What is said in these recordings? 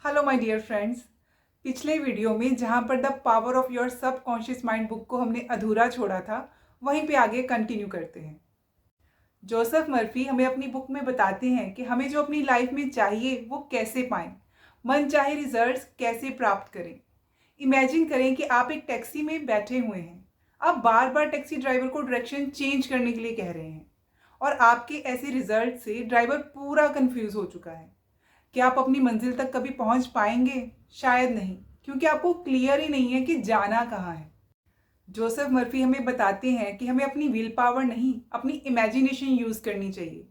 Hello my dear friends. पिछले video में जहां पर the power of your subconscious mind book को हमने अधूरा छोड़ा था, वहीं पे आगे कंटिन्यू करते हैं। जोसेफ मर्फी हमें अपनी बुक में बताते हैं कि हमें जो अपनी लाइफ में चाहिए वो कैसे पाएं, मन चाहे रिजल्ट्स कैसे प्राप्त करें। इमेजिन करें कि आप एक टैक्सी में बैठे हुए हैं। आप बार बार टैक्सी ड्राइवर को डायरेक्शन चेंज करने के लिए कह रहे हैं और आपके ऐसे रिजल्ट से ड्राइवर पूरा कंफ्यूज हो चुका है। क्या आप अपनी मंजिल तक कभी पहुंच पाएंगे? शायद नहीं, क्योंकि आपको क्लियर ही नहीं है कि जाना कहाँ है। जोसेफ मर्फी हमें बताते हैं कि हमें अपनी विल पावर नहीं, अपनी इमेजिनेशन यूज करनी चाहिए।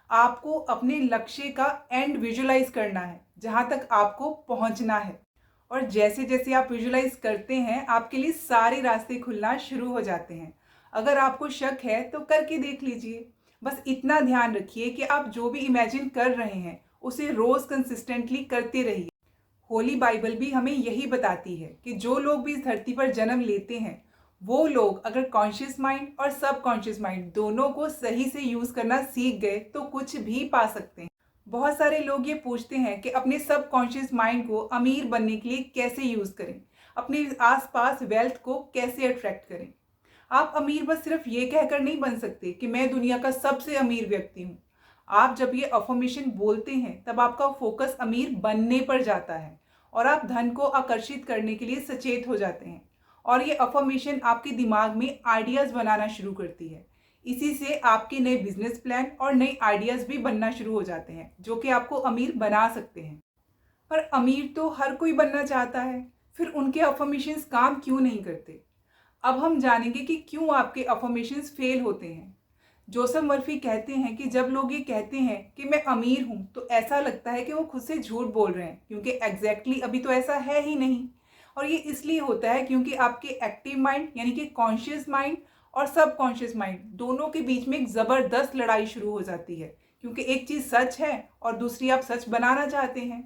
आपको अपने लक्ष्य का एंड विजुलाइज करना है, जहां तक आपको पहुंचना है। और जैसे जैसे आप विजुलाइज करते हैं, आपके लिए सारे रास्ते खुलना शुरू हो जाते हैं। अगर आपको शक है तो करके देख लीजिए। बस इतना ध्यान रखिए कि आप जो भी इमेजिन कर रहे हैं उसे रोज कंसिस्टेंटली करते रहिए। होली बाइबल भी हमें यही बताती है कि जो लोग भी इस धरती पर जन्म लेते हैं, वो लोग अगर कॉन्शियस माइंड और सबकॉन्शियस माइंड दोनों को सही से यूज करना सीख गए तो कुछ भी पा सकते हैं। बहुत सारे लोग ये पूछते हैं कि अपने सबकॉन्शियस माइंड को अमीर बनने के लिए कैसे यूज करें, अपने आसपास वेल्थ को कैसे अट्रैक्ट करें। आप अमीर बस सिर्फ ये कहकर नहीं बन सकते कि मैं दुनिया का सबसे अमीर व्यक्ति हूँ। आप जब ये अफर्मेशन बोलते हैं तब आपका फोकस अमीर बनने पर जाता है और आप धन को आकर्षित करने के लिए सचेत हो जाते हैं। और ये अफर्मेशन आपके दिमाग में आइडियाज बनाना शुरू करती है। इसी से आपके नए बिजनेस प्लान और नए आइडियाज भी बनना शुरू हो जाते हैं, जो कि आपको अमीर बना सकते हैं। पर अमीर तो हर कोई बनना चाहता है, फिर उनके अफर्मेशंस काम क्यों नहीं करते? अब हम जानेंगे कि क्यों आपके अफर्मेशंस फेल होते हैं। जोसेफ मर्फी कहते हैं कि जब लोग ये कहते हैं कि मैं अमीर हूं, तो ऐसा लगता है कि वो खुद से झूठ बोल रहे हैं, क्योंकि एग्जैक्टली अभी तो ऐसा है ही नहीं। और ये इसलिए होता है क्योंकि आपके एक्टिव माइंड यानी कि कॉन्शियस माइंड और सबकॉन्शियस माइंड दोनों के बीच में एक ज़बरदस्त लड़ाई शुरू हो जाती है, क्योंकि एक चीज़ सच है और दूसरी आप सच बनाना चाहते हैं।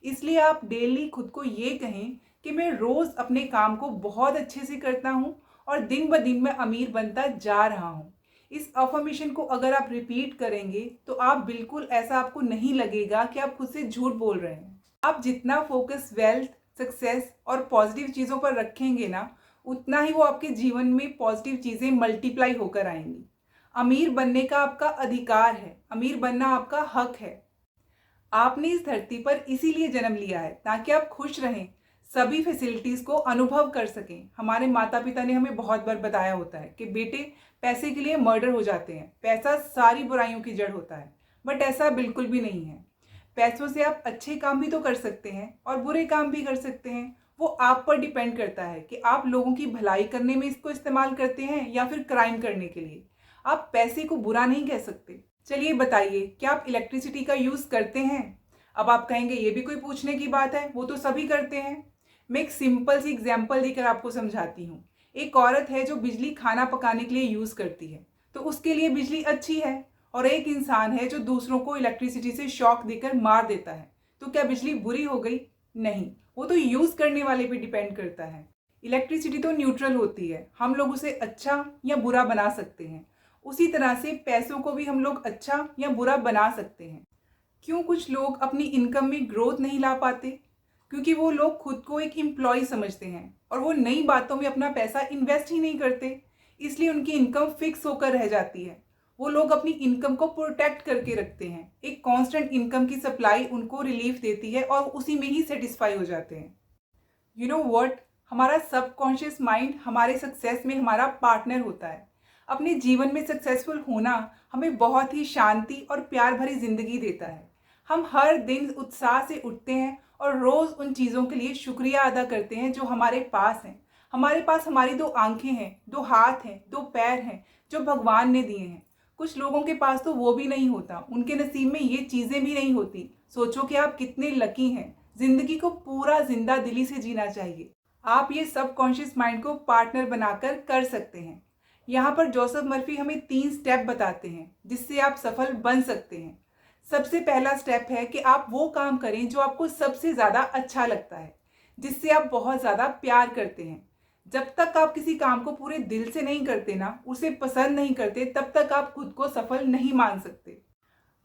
इसलिए आप डेली खुद को ये कहें कि मैं रोज़ अपने काम को बहुत अच्छे से करता हूँ और दिन ब दिन मैं अमीर बनता जा रहा हूँ। इस अफर्मेशन को अगर आप रिपीट करेंगे तो आप बिल्कुल ऐसा आपको नहीं लगेगा कि आप खुद से झूठ बोल रहे हैं। आप जितना फोकस वेल्थ, सक्सेस और पॉजिटिव चीज़ों पर रखेंगे ना, उतना ही वो आपके जीवन में पॉजिटिव चीज़ें मल्टीप्लाई होकर आएंगी। अमीर बनने का आपका अधिकार है, अमीर बनना आपका हक है। आपने इस धरती पर इसीलिए जन्म लिया है ताकि आप खुश रहें, सभी फैसिलिटीज को अनुभव कर सकें। हमारे माता पिता ने हमें बहुत बार बताया होता है कि बेटे, पैसे के लिए मर्डर हो जाते हैं, पैसा सारी बुराइयों की जड़ होता है। बट ऐसा बिल्कुल भी नहीं है। पैसों से आप अच्छे काम भी तो कर सकते हैं और बुरे काम भी कर सकते हैं। वो आप पर डिपेंड करता है कि आप लोगों की भलाई करने में इसको इस्तेमाल करते हैं या फिर क्राइम करने के लिए। आप पैसे को बुरा नहीं कह सकते। चलिए बताइए, क्या आप इलेक्ट्रिसिटी का यूज़ करते हैं? अब आप कहेंगे ये भी कोई पूछने की बात है, वो तो सभी करते हैं। मैं एक सिंपल सी एग्जांपल देकर आपको समझाती हूँ। एक औरत है जो बिजली खाना पकाने के लिए यूज़ करती है, तो उसके लिए बिजली अच्छी है। और एक इंसान है जो दूसरों को इलेक्ट्रिसिटी से शॉक देकर मार देता है, तो क्या बिजली बुरी हो गई? नहीं, वो तो यूज़ करने वाले पे डिपेंड करता है। इलेक्ट्रिसिटी तो न्यूट्रल होती है, हम लोग उसे अच्छा या बुरा बना सकते हैं। उसी तरह से पैसों को भी हम लोग अच्छा या बुरा बना सकते हैं। क्यों कुछ लोग अपनी इनकम में ग्रोथ नहीं ला पाते? क्योंकि वो लोग खुद को एक एम्प्लॉय समझते हैं और वो नई बातों में अपना पैसा इन्वेस्ट ही नहीं करते। इसलिए उनकी इनकम फिक्स होकर रह जाती है। वो लोग अपनी इनकम को प्रोटेक्ट करके रखते हैं। एक कांस्टेंट इनकम की सप्लाई उनको रिलीफ देती है और उसी में ही सेटिस्फाई हो जाते हैं। यू नो व्हाट, हमारा सबकॉन्शियस माइंड हमारे सक्सेस में हमारा पार्टनर होता है। अपने जीवन में सक्सेसफुल होना हमें बहुत ही शांति और प्यार भरी जिंदगी देता है। हम हर दिन उत्साह से उठते हैं और रोज उन चीज़ों के लिए शुक्रिया अदा करते हैं जो हमारे पास हैं। हमारे पास हमारी दो आंखें हैं, दो हाथ हैं, दो पैर हैं जो भगवान ने दिए हैं। कुछ लोगों के पास तो वो भी नहीं होता, उनके नसीब में ये चीज़ें भी नहीं होती। सोचो कि आप कितने लकी हैं। जिंदगी को पूरा जिंदा दिली से जीना चाहिए। आप ये सबकॉन्शियस माइंड को पार्टनर बनाकर कर सकते हैं। यहाँ पर जोसेफ मर्फी हमें 3 स्टेप बताते हैं जिससे आप सफल बन सकते हैं। सबसे पहला स्टेप है कि आप वो काम करें जो आपको सबसे ज़्यादा अच्छा लगता है, जिससे आप बहुत ज़्यादा प्यार करते हैं। जब तक आप किसी काम को पूरे दिल से नहीं करते ना, उसे पसंद नहीं करते, तब तक आप खुद को सफल नहीं मान सकते।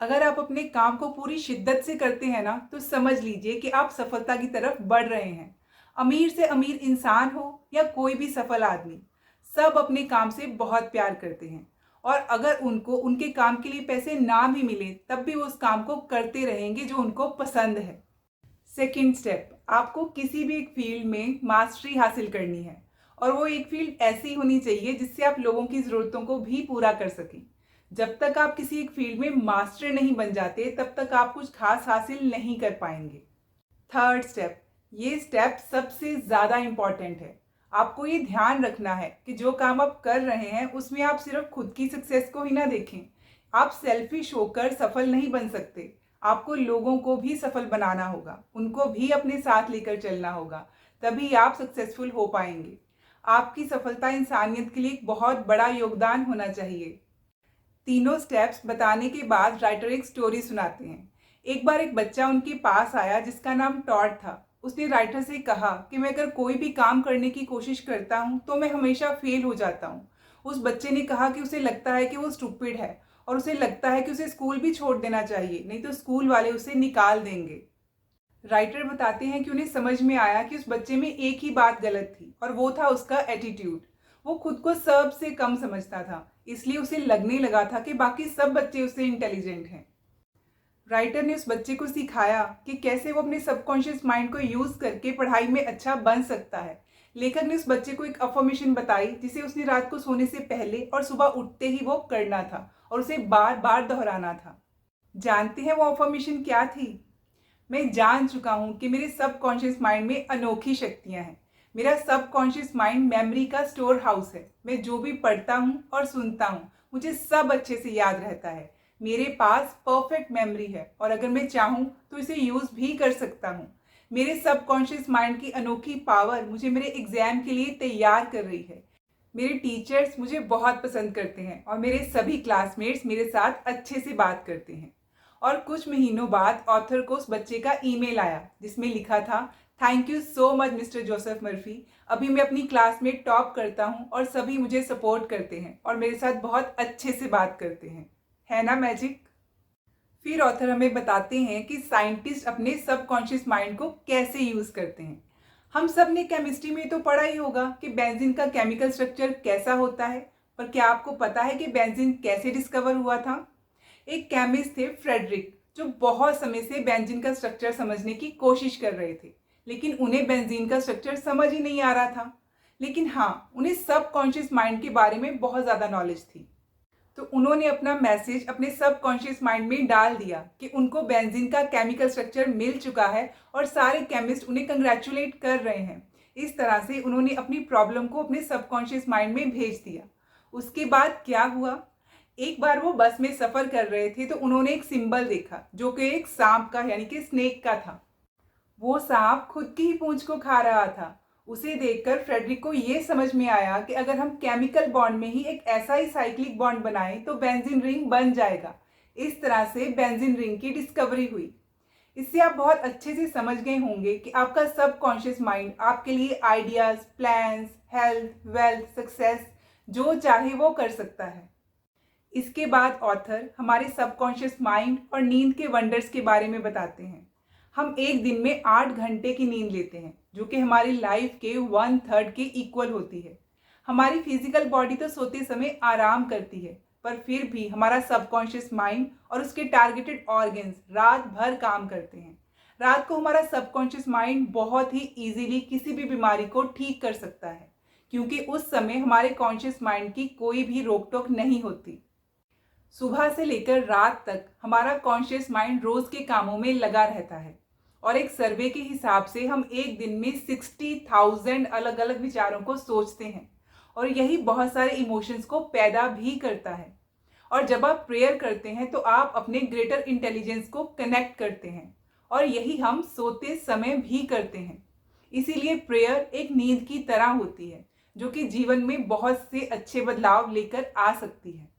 अगर आप अपने काम को पूरी शिद्दत से करते हैं ना, तो समझ लीजिए कि आप सफलता की तरफ बढ़ रहे हैं। अमीर से अमीर इंसान हो या कोई भी सफल आदमी, सब अपने काम से बहुत प्यार करते हैं। और अगर उनको उनके काम के लिए पैसे ना भी मिले, तब भी वो उस काम को करते रहेंगे जो उनको पसंद है। सेकंड स्टेप, आपको किसी भी एक फील्ड में मास्टरी हासिल करनी है, और वो एक फील्ड ऐसी होनी चाहिए जिससे आप लोगों की ज़रूरतों को भी पूरा कर सकें। जब तक आप किसी एक फील्ड में मास्टर नहीं बन जाते, तब तक आप कुछ खास हासिल नहीं कर पाएंगे। थर्ड स्टेप, ये स्टेप सबसे ज़्यादा इम्पॉर्टेंट है। आपको ये ध्यान रखना है कि जो काम आप कर रहे हैं उसमें आप सिर्फ खुद की सक्सेस को ही ना देखें। आप सेल्फिश होकर सफल नहीं बन सकते। आपको लोगों को भी सफल बनाना होगा, उनको भी अपने साथ लेकर चलना होगा, तभी आप सक्सेसफुल हो पाएंगे। आपकी सफलता इंसानियत के लिए एक बहुत बड़ा योगदान होना चाहिए। तीनों स्टेप्स बताने के बाद राइटर एक स्टोरी सुनाते हैं। एक बार एक बच्चा उनके पास आया जिसका नाम टॉड था। उसने राइटर से कहा कि मैं अगर कोई भी काम करने की कोशिश करता हूँ तो मैं हमेशा फेल हो जाता हूँ। उस बच्चे ने कहा कि उसे लगता है कि वो स्टूपिड है, और उसे लगता है कि उसे स्कूल भी छोड़ देना चाहिए, नहीं तो स्कूल वाले उसे निकाल देंगे। राइटर बताते हैं कि उन्हें समझ में आया कि उस बच्चे में एक ही बात गलत थी, और वो था उसका एटीट्यूड। वो खुद को सबसे कम समझता था, इसलिए उसे लगने लगा था कि बाकी सब बच्चे उससे इंटेलिजेंट हैं। राइटर ने उस बच्चे को सिखाया कि कैसे वो अपने सबकॉन्शियस माइंड को यूज करके पढ़ाई में अच्छा बन सकता है। लेखक ने उस बच्चे को एक अफर्मेशन बताई जिसे उसने रात को सोने से पहले और सुबह उठते ही वो करना था, और उसे बार बार दोहराना था। जानते हैं वो अफर्मेशन क्या थी? मैं जान चुका हूँ कि मेरे सबकॉन्शियस माइंड में अनोखी शक्तियाँ हैं। मेरा सबकॉन्शियस माइंड मेमोरी का स्टोर हाउस है। मैं जो भी पढ़ता हूँ और सुनता हूँ, मुझे सब अच्छे से याद रहता है। मेरे पास परफेक्ट मेमोरी है, और अगर मैं चाहूँ तो इसे यूज़ भी कर सकता हूँ। मेरे सबकॉन्शियस माइंड की अनोखी पावर मुझे मेरे एग्जाम के लिए तैयार कर रही है। मेरे टीचर्स मुझे बहुत पसंद करते हैं, और मेरे सभी क्लासमेट्स मेरे साथ अच्छे से बात करते हैं। और कुछ महीनों बाद ऑथर को उस बच्चे का ईमेल आया जिसमें लिखा था, thank you so much mister Joseph Murphy. अभी मैं अपनी क्लास में टॉप करता हूँ और सभी मुझे सपोर्ट करते हैं और मेरे साथ बहुत अच्छे से बात करते हैं। है ना मैजिक? फिर ऑथर हमें बताते हैं कि साइंटिस्ट अपने सबकॉन्शियस माइंड को कैसे यूज़ करते हैं। हम सब ने केमिस्ट्री में तो पढ़ा ही होगा कि बेंजीन का केमिकल स्ट्रक्चर कैसा होता है, पर क्या आपको पता है कि बेंजीन कैसे डिस्कवर हुआ था? एक केमिस्ट थे फ्रेडरिक, जो बहुत समय से बेंजीन का स्ट्रक्चर समझने की कोशिश कर रहे थे, लेकिन उन्हें बेंजीन का स्ट्रक्चर समझ ही नहीं आ रहा था। लेकिन हाँ, उन्हें सबकॉन्शियस माइंड के बारे में बहुत ज़्यादा नॉलेज थी। तो उन्होंने अपना मैसेज अपने सबकॉन्शियस माइंड में डाल दिया कि उनको बेंजीन का केमिकल स्ट्रक्चर मिल चुका है और सारे केमिस्ट उन्हें कंग्रेचुलेट कर रहे हैं। इस तरह से उन्होंने अपनी प्रॉब्लम को अपने सबकॉन्शियस माइंड में भेज दिया। उसके बाद क्या हुआ? एक बार वो बस में सफ़र कर रहे थे तो उन्होंने एक सिंबल देखा जो कि एक सांप का यानी कि स्नेक का था। वो सांप खुद की ही पूंछ को खा रहा था। उसे देखकर फ्रेडरिक को ये समझ में आया कि अगर हम केमिकल बॉन्ड में ही एक ऐसा ही साइक्लिक बॉन्ड बनाएं तो बेंजीन रिंग बन जाएगा। इस तरह से बेंजीन रिंग की डिस्कवरी हुई। इससे आप बहुत अच्छे से समझ गए होंगे कि आपका सबकॉन्शियस माइंड आपके लिए ideas, plans, health, wealth, success जो चाहे वो कर सकता है। इसके बाद ऑथर हमारे सबकॉन्शियस माइंड और नींद के वंडर्स के बारे में बताते हैं। हम एक दिन में 8 घंटे की नींद लेते हैं, जो कि हमारी लाइफ के 1/3 के इक्वल होती है। हमारी फिजिकल बॉडी तो सोते समय आराम करती है, पर फिर भी हमारा सबकॉन्शियस माइंड और उसके टारगेटेड ऑर्गन्स रात भर काम करते हैं। रात को हमारा सबकॉन्शियस माइंड बहुत ही इजीली किसी भी बीमारी को ठीक कर सकता है, क्योंकि उस समय हमारे कॉन्शियस माइंड की कोई भी रोक टोक नहीं होती। सुबह से लेकर रात तक हमारा कॉन्शियस माइंड रोज के कामों में लगा रहता है, और एक सर्वे के हिसाब से हम एक दिन में 60,000 अलग अलग विचारों को सोचते हैं, और यही बहुत सारे इमोशंस को पैदा भी करता है। और जब आप प्रेयर करते हैं तो आप अपने ग्रेटर इंटेलिजेंस को कनेक्ट करते हैं, और यही हम सोते समय भी करते हैं। इसीलिए प्रेयर एक नींद की तरह होती है, जो कि जीवन में बहुत से अच्छे बदलाव लेकर आ सकती है।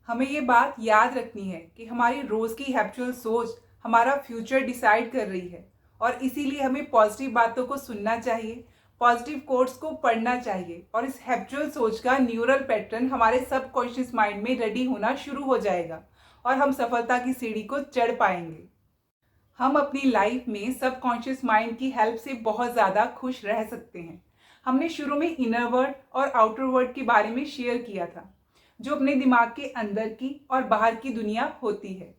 हमें ये बात याद रखनी है कि हमारी रोज़ की हैबिचुअल सोच हमारा फ्यूचर डिसाइड कर रही है, और इसीलिए हमें पॉजिटिव बातों को सुनना चाहिए, पॉजिटिव कोट्स को पढ़ना चाहिए, और इस हैबिचुअल सोच का न्यूरल पैटर्न हमारे सबकॉन्शियस माइंड में रेडी होना शुरू हो जाएगा, और हम सफलता की सीढ़ी को चढ़ पाएंगे। हम अपनी लाइफ में सबकॉन्शियस माइंड की हेल्प से बहुत ज़्यादा खुश रह सकते हैं। हमने शुरू में इनर वर्ल्ड और आउटर वर्ल्ड के बारे में शेयर किया था, जो अपने दिमाग के अंदर की और बाहर की दुनिया होती है।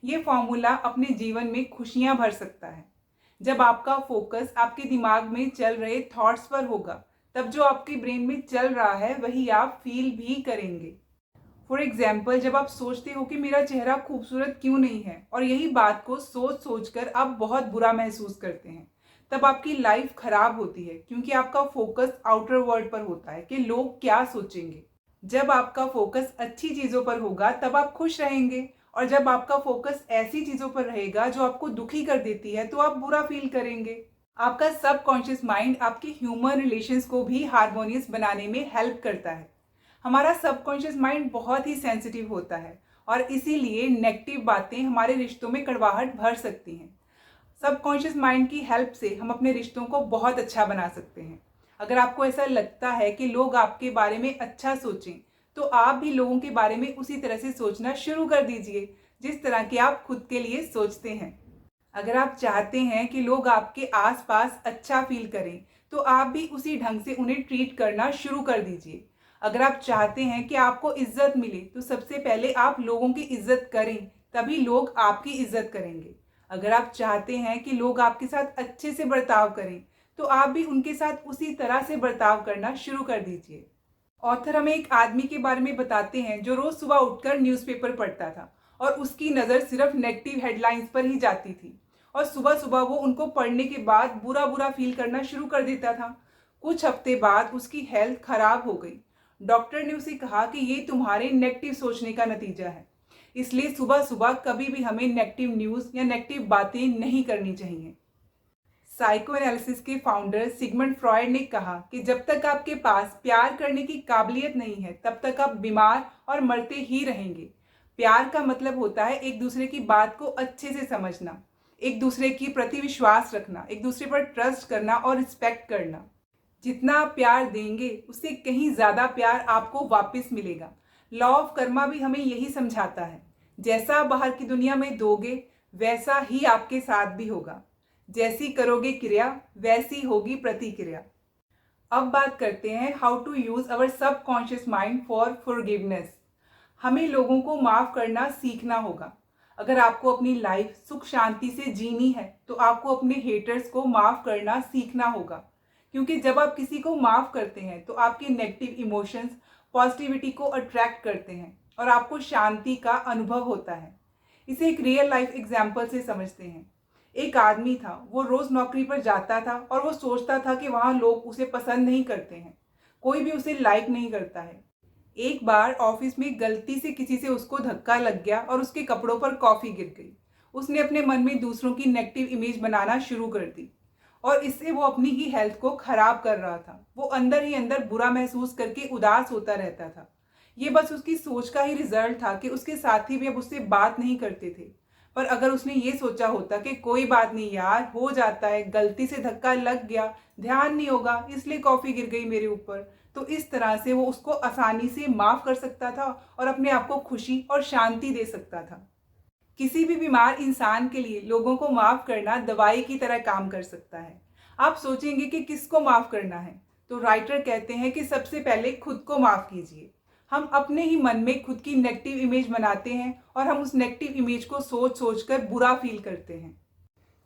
ये फॉर्मूला अपने जीवन में खुशियाँ भर सकता है। जब आपका फोकस आपके दिमाग में चल रहे थॉट्स पर होगा, तब जो आपके ब्रेन में चल रहा है वही आप फील भी करेंगे। फॉर एग्जाम्पल, जब आप सोचते हो कि मेरा चेहरा खूबसूरत क्यों नहीं है और यही बात को सोच सोच कर आप बहुत बुरा महसूस करते हैं, तब आपकी लाइफ खराब होती है, क्योंकि आपका फोकस आउटर वर्ल्ड पर होता है कि लोग क्या सोचेंगे। जब आपका फोकस अच्छी चीज़ों पर होगा तब आप खुश रहेंगे, और जब आपका फोकस ऐसी चीज़ों पर रहेगा जो आपको दुखी कर देती है तो आप बुरा फील करेंगे। आपका सबकॉन्शियस माइंड आपके ह्यूमन रिलेशंस को भी हार्मोनियस बनाने में हेल्प करता है। हमारा सबकॉन्शियस माइंड बहुत ही सेंसिटिव होता है, और इसीलिए नेगेटिव बातें हमारे रिश्तों में कड़वाहट भर सकती हैं। सबकॉन्शियस माइंड की हेल्प से हम अपने रिश्तों को बहुत अच्छा बना सकते हैं। अगर आपको ऐसा लगता है कि लोग आपके बारे में अच्छा सोचें, तो आप भी लोगों के बारे में उसी तरह से सोचना शुरू कर दीजिए जिस तरह के आप खुद के लिए सोचते हैं। अगर आप चाहते हैं कि लोग आपके आसपास अच्छा फील करें, तो आप भी उसी ढंग से उन्हें ट्रीट करना शुरू कर दीजिए। अगर आप चाहते हैं कि आपको इज्जत मिले, तो सबसे पहले आप लोगों की इज्जत करें, तभी लोग आपकी इज्जत करेंगे। अगर आप चाहते हैं कि लोग आपके साथ अच्छे से बर्ताव करें, तो आप भी उनके साथ उसी तरह से बर्ताव करना शुरू कर दीजिए। ऑथर हमें एक आदमी के बारे में बताते हैं जो रोज सुबह उठकर न्यूज़पेपर पढ़ता था, और उसकी नज़र सिर्फ नेगेटिव हेडलाइंस पर ही जाती थी, और सुबह सुबह वो उनको पढ़ने के बाद बुरा बुरा फील करना शुरू कर देता था। कुछ हफ्ते बाद उसकी हेल्थ खराब हो गई। डॉक्टर ने उसे कहा कि ये तुम्हारे नेगेटिव सोचने का नतीजा है, इसलिए सुबह सुबह कभी भी हमें नेगेटिव न्यूज़ या नेगेटिव बातें नहीं करनी चाहिए। साइको एनालिसिस के फाउंडर सिगमंड फ्रॉयड ने कहा कि जब तक आपके पास प्यार करने की काबिलियत नहीं है, तब तक आप बीमार और मरते ही रहेंगे। प्यार का मतलब होता है एक दूसरे की बात को अच्छे से समझना, एक दूसरे की प्रति विश्वास रखना, एक दूसरे पर ट्रस्ट करना और रिस्पेक्ट करना। जितना आप प्यार देंगे, उससे कहीं ज़्यादा प्यार आपको वापस मिलेगा। लॉ ऑफ कर्मा भी हमें यही समझाता है, जैसा आप बाहर की दुनिया में दोगे, वैसा ही आपके साथ भी होगा। जैसी करोगे क्रिया, वैसी होगी प्रतिक्रिया। अब बात करते हैं how to use our subconscious mind for forgiveness. हमें लोगों को माफ करना सीखना होगा। अगर आपको अपनी लाइफ सुख शांति से जीनी है, तो आपको अपने हेटर्स को माफ करना सीखना होगा, क्योंकि जब आप किसी को माफ करते हैं तो आपके नेगेटिव इमोशंस पॉजिटिविटी को अट्रैक्ट करते हैं और आपको शांति का अनुभव होता है। इसे एक रियल लाइफ एग्जाम्पल से समझते हैं। एक आदमी था, वो रोज नौकरी पर जाता था और वो सोचता था कि वहाँ लोग उसे पसंद नहीं करते हैं, कोई भी उसे लाइक नहीं करता है। एक बार ऑफिस में गलती से किसी से उसको धक्का लग गया और उसके कपड़ों पर कॉफी गिर गई। उसने अपने मन में दूसरों की नेगेटिव इमेज बनाना शुरू कर दी, और इससे वो अपनी ही हेल्थ को खराब कर रहा था। वो अंदर ही अंदर बुरा महसूस करके उदास होता रहता था। ये बस उसकी सोच का ही रिजल्ट था कि उसके साथी भी अब उससे बात नहीं करते थे। पर अगर उसने ये सोचा होता कि कोई बात नहीं यार, हो जाता है, गलती से धक्का लग गया, ध्यान नहीं होगा इसलिए कॉफी गिर गई मेरे ऊपर, तो इस तरह से वो उसको आसानी से माफ कर सकता था और अपने आप को खुशी और शांति दे सकता था। किसी भी बीमार इंसान के लिए लोगों को माफ करना दवाई की तरह काम कर सकता है। आप सोचेंगे कि किसको माफ करना है, तो राइटर कहते हैं कि सबसे पहले खुद को माफ कीजिए। हम अपने ही मन में खुद की नेगेटिव इमेज बनाते हैं और हम उस नेगेटिव इमेज को सोच सोच कर बुरा फील करते हैं।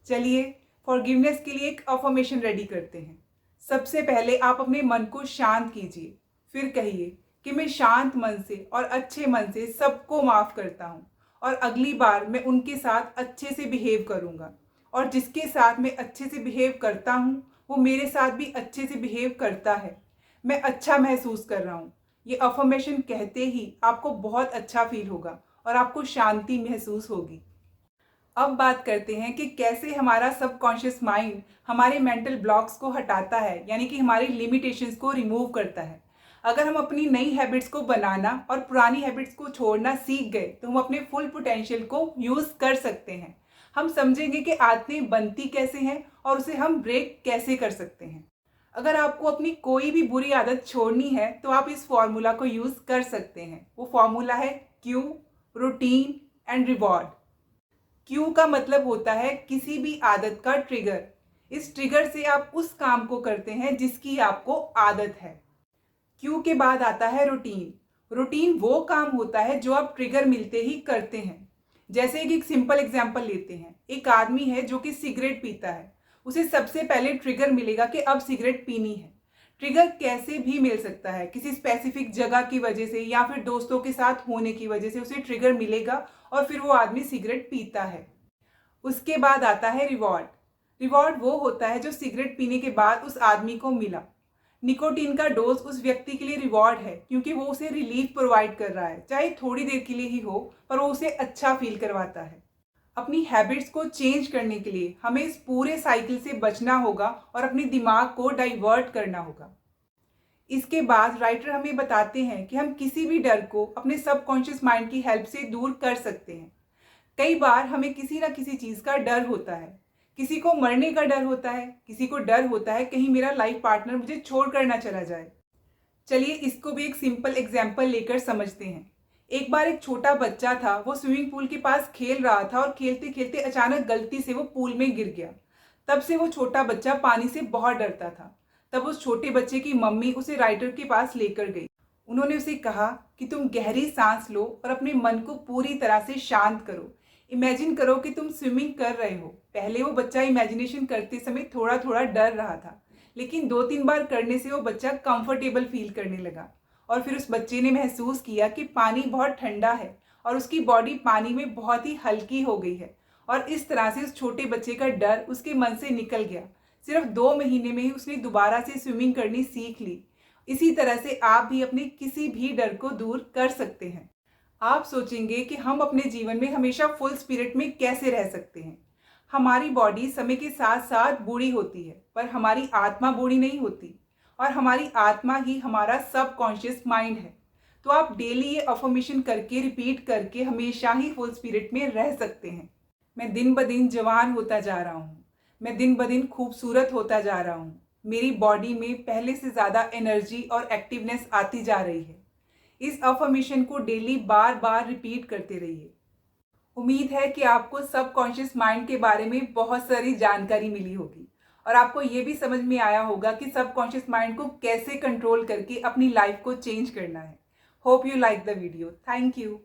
चलिए फॉरगिवनेस के लिए एक अफर्मेशन रेडी करते हैं। सबसे पहले आप अपने मन को शांत कीजिए, फिर कहिए कि मैं शांत मन से और अच्छे मन से सबको माफ़ करता हूँ, और अगली बार मैं उनके साथ अच्छे से बिहेव करूँगा, और जिसके साथ मैं अच्छे से बिहेव करता हूँ वो मेरे साथ भी अच्छे से बिहेव करता है। मैं अच्छा महसूस कर रहा हूँ। ये अफर्मेशन कहते ही आपको बहुत अच्छा फील होगा और आपको शांति महसूस होगी। अब बात करते हैं कि कैसे हमारा सबकॉन्शियस माइंड हमारे मेंटल ब्लॉक्स को हटाता है, यानी कि हमारी लिमिटेशंस को रिमूव करता है। अगर हम अपनी नई हैबिट्स को बनाना और पुरानी हैबिट्स को छोड़ना सीख गए, तो हम अपने फुल पोटेंशियल को यूज़ कर सकते हैं। हम समझेंगे कि आदतें बनती कैसे हैं और उसे हम ब्रेक कैसे कर सकते हैं। अगर आपको अपनी कोई भी बुरी आदत छोड़नी है, तो आप इस फॉर्मूला को यूज़ कर सकते हैं। वो फॉर्मूला है Q, routine, and reward. Q का मतलब होता है किसी भी आदत का ट्रिगर। इस ट्रिगर से आप उस काम को करते हैं जिसकी आपको आदत है। क्यू के बाद आता है रूटीन। रूटीन वो काम होता है जो आप ट्रिगर मिलते ही करते हैं। जैसे एक सिंपल एग्जांपल लेते हैं, एक आदमी है जो कि सिगरेट पीता है। उसे सबसे पहले ट्रिगर मिलेगा कि अब सिगरेट पीनी है। ट्रिगर कैसे भी मिल सकता है, किसी स्पेसिफिक जगह की वजह से या फिर दोस्तों के साथ होने की वजह से उसे ट्रिगर मिलेगा और फिर वो आदमी सिगरेट पीता है। उसके बाद आता है रिवॉर्ड। रिवॉर्ड वो होता है जो सिगरेट पीने के बाद उस आदमी को मिला। निकोटीन का डोज उस व्यक्ति के लिए रिवॉर्ड है, क्योंकि वो उसे रिलीफ प्रोवाइड कर रहा है, चाहे थोड़ी देर के लिए ही हो, पर वो उसे अच्छा फील करवाता है। अपनी हैबिट्स को चेंज करने के लिए हमें इस पूरे साइकिल से बचना होगा और अपने दिमाग को डाइवर्ट करना होगा। इसके बाद राइटर हमें बताते हैं कि हम किसी भी डर को अपने सबकॉन्शियस माइंड की हेल्प से दूर कर सकते हैं। कई बार हमें किसी ना किसी चीज़ का डर होता है। किसी को मरने का डर होता है, किसी को डर होता है कहीं मेरा लाइफ पार्टनर मुझे छोड़ कर ना चला जाए। चलिए इसको भी एक सिंपल एग्जाम्पल लेकर समझते हैं। एक बार एक छोटा बच्चा था, वो स्विमिंग पूल के पास खेल रहा था और खेलते खेलते अचानक गलती से वो पूल में गिर गया। तब से वो छोटा बच्चा पानी से बहुत डरता था। तब उस छोटे बच्चे की मम्मी उसे राइटर के पास लेकर गई। उन्होंने उसे कहा कि तुम गहरी सांस लो और अपने मन को पूरी तरह से शांत करो। इमेजिन करो कि तुम स्विमिंग कर रहे हो। पहले वो बच्चा इमेजिनेशन करते समय थोड़ा थोड़ा डर रहा था, लेकिन 2-3 बार करने से वो बच्चा कंफर्टेबल फील करने लगा। और फिर उस बच्चे ने महसूस किया कि पानी बहुत ठंडा है और उसकी बॉडी पानी में बहुत ही हल्की हो गई है। और इस तरह से उस छोटे बच्चे का डर उसके मन से निकल गया। सिर्फ 2 महीने में ही उसने दोबारा से स्विमिंग करनी सीख ली। इसी तरह से आप भी अपने किसी भी डर को दूर कर सकते हैं। आप सोचेंगे कि हम अपने जीवन में हमेशा फुल स्पिरिट में कैसे रह सकते हैं। हमारी बॉडी समय के साथ साथ बूढ़ी होती है, पर हमारी आत्मा बूढ़ी नहीं होती। और हमारी आत्मा ही हमारा सबकॉन्शियस माइंड है। तो आप डेली ये अफर्मेशन करके रिपीट करके हमेशा ही फुल स्पिरिट में रह सकते हैं। मैं दिन ब दिन जवान होता जा रहा हूँ। मैं दिन ब दिन खूबसूरत होता जा रहा हूँ। मेरी बॉडी में पहले से ज़्यादा एनर्जी और एक्टिवनेस आती जा रही है। इस अफर्मेशन को डेली बार बार रिपीट करते रहिए। उम्मीद है कि आपको सबकॉन्शियस माइंड के बारे में बहुत सारी जानकारी मिली होगी और आपको ये भी समझ में आया होगा कि सबकॉन्शियस माइंड को कैसे कंट्रोल करके अपनी लाइफ को चेंज करना है। Hope you like the video. Thank you.